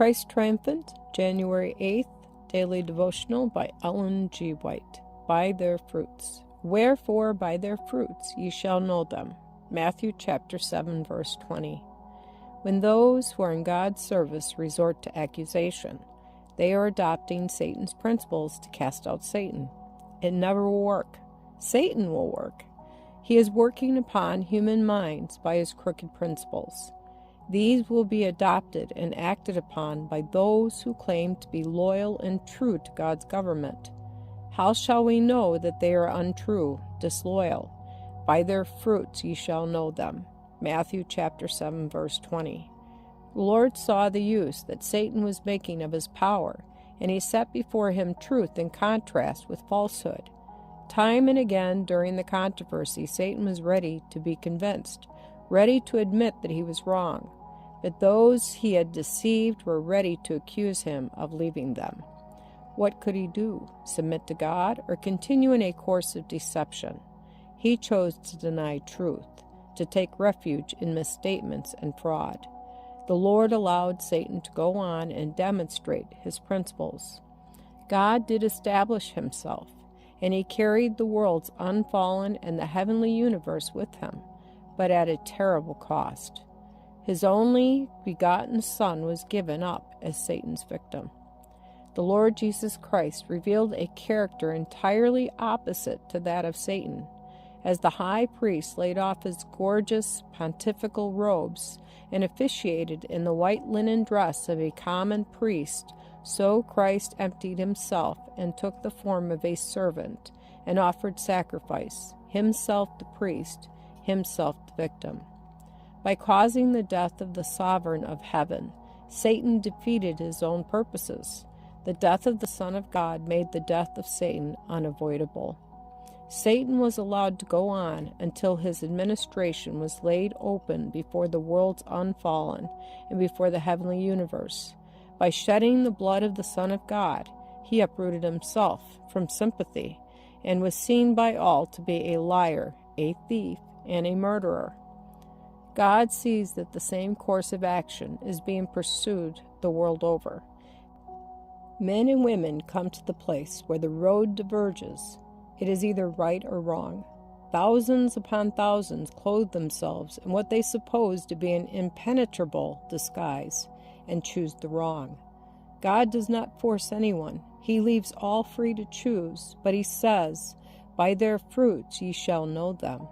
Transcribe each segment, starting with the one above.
Christ Triumphant, January 8th, Daily Devotional by Ellen G. White. By their fruits. Wherefore by their fruits ye shall know them. Matthew chapter 7, verse 20. When those who are in God's service resort to accusation, they are adopting Satan's principles to cast out Satan. It never will work. Satan will work. He is working upon human minds by his crooked principles. These will be adopted and acted upon by those who claim to be loyal and true to God's government. How shall we know that they are untrue, disloyal? By their fruits ye shall know them. Matthew chapter 7, verse 20. The Lord saw the use that Satan was making of his power, and he set before him truth in contrast with falsehood. Time and again during the controversy, Satan was ready to be convinced, ready to admit that he was wrong. But those he had deceived were ready to accuse him of leaving them. What could he do? Submit to God or continue in a course of deception? He chose to deny truth, to take refuge in misstatements and fraud. The Lord allowed Satan to go on and demonstrate his principles. God did establish himself, and he carried the world's unfallen and the heavenly universe with him, but at a terrible cost. His only begotten Son was given up as Satan's victim. The Lord Jesus Christ revealed a character entirely opposite to that of Satan. As the high priest laid off his gorgeous pontifical robes and officiated in the white linen dress of a common priest, so Christ emptied himself and took the form of a servant and offered sacrifice, himself the priest, himself the victim. By causing the death of the sovereign of heaven, Satan defeated his own purposes. The death of the Son of God made the death of Satan unavoidable. Satan was allowed to go on until his administration was laid open before the world's unfallen and before the heavenly universe. By shedding the blood of the Son of God, he uprooted himself from sympathy and was seen by all to be a liar, a thief, and a murderer. God sees that the same course of action is being pursued the world over. Men and women come to the place where the road diverges. It is either right or wrong. Thousands upon thousands clothe themselves in what they suppose to be an impenetrable disguise and choose the wrong. God does not force anyone. He leaves all free to choose, but he says, "By their fruits ye shall know them."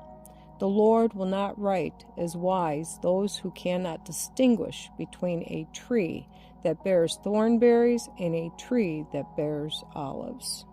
The Lord will not write as wise those who cannot distinguish between a tree that bears thornberries and a tree that bears olives.